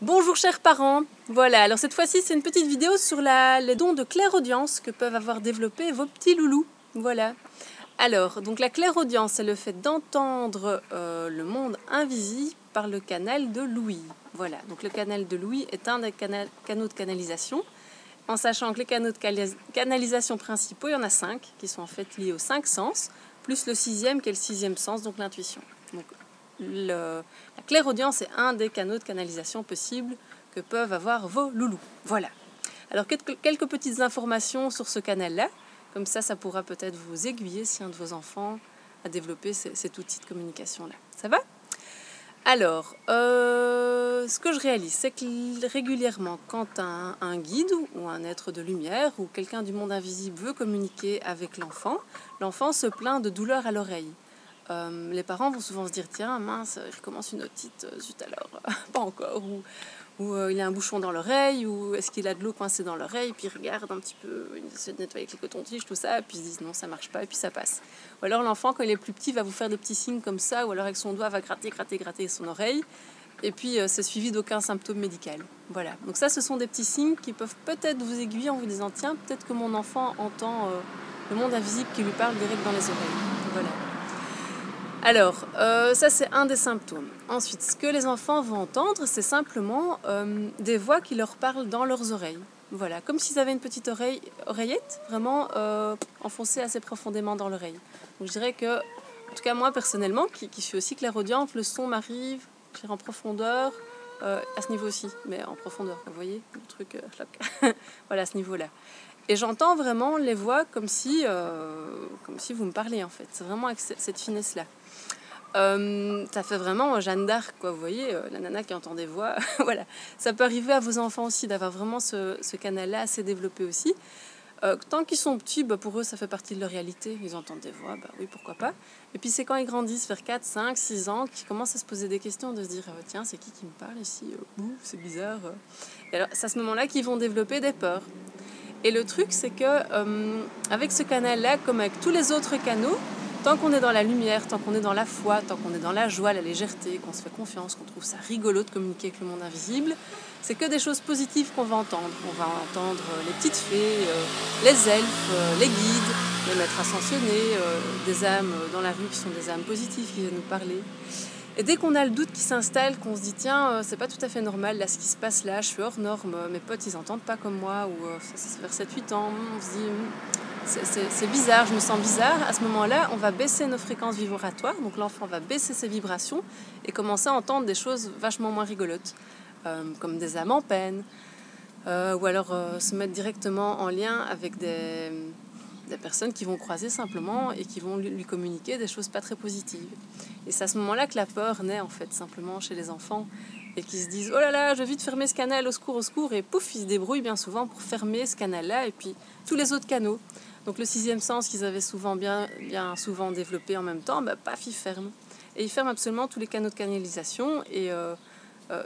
Bonjour chers parents, voilà, alors cette fois-ci c'est une petite vidéo sur les dons de clairaudience que peuvent avoir développé vos petits loulous, voilà. Alors, donc la clairaudience c'est le fait d'entendre le monde invisible par le canal de l'ouïe, voilà. Donc le canal de l'ouïe est un des canaux de canalisation, en sachant que les canaux de canalisation principaux, il y en a 5 qui sont en fait liés aux 5 sens, plus le 6e qui est le 6e sens, donc l'intuition. Donc, la clairaudience est un des canaux de canalisation possibles que peuvent avoir vos loulous. Voilà. Alors quelques petites informations sur ce canal-là, comme ça pourra peut-être vous aiguiller si un de vos enfants a développé cet outil de communication-là. Ça va ? Alors, ce que je réalise, c'est que régulièrement, quand un guide ou un être de lumière ou quelqu'un du monde invisible veut communiquer avec l'enfant, l'enfant se plaint de douleurs à l'oreille. Les parents vont souvent se dire tiens mince, il recommence une otite, zut alors, pas encore, ou il a un bouchon dans l'oreille, ou est-ce qu'il a de l'eau coincée dans l'oreille, puis il regarde un petit peu, il essaie de nettoyer avec les cotons-tiges, tout ça, et puis ils se disent non ça marche pas, et puis ça passe. Ou alors l'enfant quand il est plus petit va vous faire des petits signes comme ça, ou alors avec son doigt va gratter son oreille, et puis c'est suivi d'aucun symptôme médical. Voilà, donc ça ce sont des petits signes qui peuvent peut-être vous aiguiller en vous disant tiens peut-être que mon enfant entend le monde invisible qui lui parle direct dans les oreilles. Voilà. Alors, ça c'est un des symptômes. Ensuite, ce que les enfants vont entendre, c'est simplement des voix qui leur parlent dans leurs oreilles. Voilà, comme s'ils avaient une petite oreillette, vraiment enfoncée assez profondément dans l'oreille. Donc je dirais que, en tout cas moi personnellement, qui suis aussi clairaudiente, le son m'arrive en profondeur, à ce niveau aussi, mais en profondeur, vous voyez, le truc, voilà, à ce niveau-là. Et j'entends vraiment les voix comme si vous me parlez en fait. C'est vraiment avec cette finesse-là. Ça fait vraiment Jeanne d'Arc, quoi. Vous voyez, la nana qui entend des voix. Voilà. Ça peut arriver à vos enfants aussi d'avoir vraiment ce canal-là assez développé aussi. Tant qu'ils sont petits, pour eux, ça fait partie de leur réalité. Ils entendent des voix, oui, pourquoi pas. Et puis c'est quand ils grandissent, vers 4, 5, 6 ans, qu'ils commencent à se poser des questions, de se dire tiens, c'est qui me parle ici c'est bizarre. Et alors, c'est à ce moment-là qu'ils vont développer des peurs. Et le truc, c'est que avec ce canal-là, comme avec tous les autres canaux, tant qu'on est dans la lumière, tant qu'on est dans la foi, tant qu'on est dans la joie, la légèreté, qu'on se fait confiance, qu'on trouve ça rigolo de communiquer avec le monde invisible, c'est que des choses positives qu'on va entendre. On va entendre les petites fées, les elfes, les guides, les maîtres ascensionnés, des âmes dans la rue qui sont des âmes positives qui viennent nous parler. Et dès qu'on a le doute qui s'installe, qu'on se dit tiens, c'est pas tout à fait normal, là ce qui se passe là, je suis hors norme, mes potes ils entendent pas comme moi, ou ça vers 7-8 ans, on se dit c'est bizarre, je me sens bizarre. À ce moment-là, on va baisser nos fréquences vibratoires, donc l'enfant va baisser ses vibrations et commencer à entendre des choses vachement moins rigolotes, comme des âmes en peine, ou alors se mettre directement en lien avec des personnes qui vont croiser simplement et qui vont lui communiquer des choses pas très positives. Et c'est à ce moment-là que la peur naît en fait simplement chez les enfants et qui se disent oh là là, je vais vite fermer ce canal, au secours, et pouf, ils se débrouillent bien souvent pour fermer ce canal-là et puis tous les autres canaux. Donc le 6e sens qu'ils avaient bien souvent développé en même temps, paf, ils ferment. Et ils ferment absolument tous les canaux de canalisation et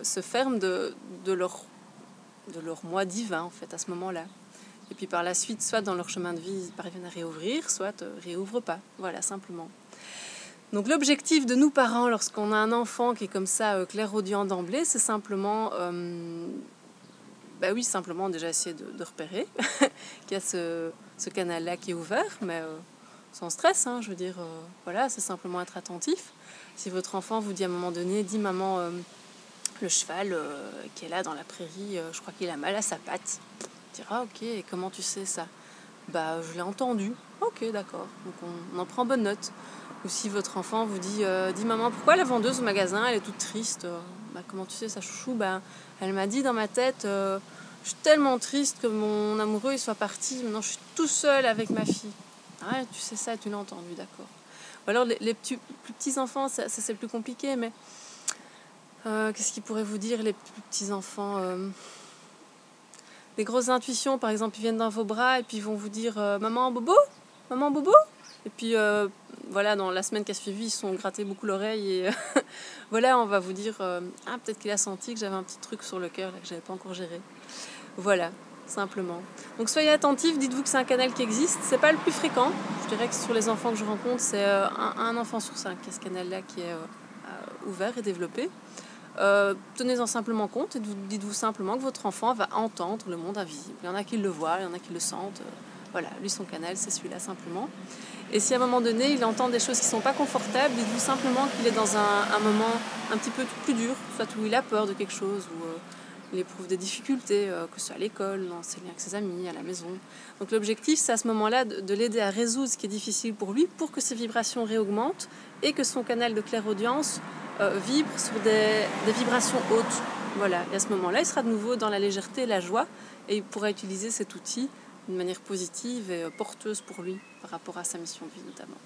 se ferment de leur moi divin en fait à ce moment-là. Et puis par la suite, soit dans leur chemin de vie, ils parviennent à réouvrir, soit réouvrent pas. Voilà, simplement. Donc l'objectif de nous parents, lorsqu'on a un enfant qui est comme ça, clairaudient d'emblée, c'est simplement, simplement déjà essayer de repérer qu'il y a ce canal-là qui est ouvert, mais sans stress, je veux dire, voilà, c'est simplement être attentif. Si votre enfant vous dit à un moment donné, dit maman, le cheval qui est là dans la prairie, je crois qu'il a mal à sa patte. Dira ok, et comment tu sais ça? Je l'ai entendu. Ok, d'accord. Donc on en prend bonne note. Ou si votre enfant vous dit maman, pourquoi la vendeuse au magasin elle est toute triste? Comment tu sais ça, chouchou? Elle m'a dit dans ma tête, je suis tellement triste que mon amoureux il soit parti. Maintenant je suis tout seul avec ma fille. Ah, tu sais ça, tu l'as entendu, d'accord. Ou alors les plus petits enfants, ça c'est plus compliqué, mais qu'est-ce qu'ils pourraient vous dire les plus petits enfants? Des grosses intuitions, par exemple, ils viennent dans vos bras et puis ils vont vous dire maman bobo, et puis voilà, dans la semaine qui a suivi, ils se sont grattés beaucoup l'oreille et voilà, on va vous dire peut-être qu'il a senti que j'avais un petit truc sur le cœur là, que j'avais pas encore géré. Voilà, simplement. Donc soyez attentifs, dites-vous que c'est un canal qui existe, c'est pas le plus fréquent. Je dirais que sur les enfants que je rencontre, c'est un enfant sur 5 qui a ce canal-là qui est ouvert et développé. tenez-en simplement compte et dites-vous simplement que votre enfant va entendre le monde invisible. Il y en a qui le voient, il y en a qui le sentent. Voilà, lui son canal c'est celui-là simplement. Et si à un moment donné il entend des choses qui ne sont pas confortables, dites-vous simplement qu'il est dans un moment un petit peu plus dur, soit où il a peur de quelque chose, ou il éprouve des difficultés, que ce soit à l'école, dans ses liens avec ses amis, à la maison. Donc l'objectif c'est à ce moment-là de l'aider à résoudre ce qui est difficile pour lui, pour que ses vibrations réaugmentent et que son canal de clairaudience vibre sur des vibrations hautes. Voilà. Et à ce moment-là, il sera de nouveau dans la légèreté et la joie et il pourra utiliser cet outil d'une manière positive et porteuse pour lui par rapport à sa mission de vie notamment.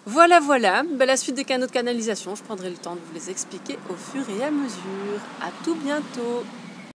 Voilà, voilà. La suite des canaux de canalisation, je prendrai le temps de vous les expliquer au fur et à mesure. À tout bientôt.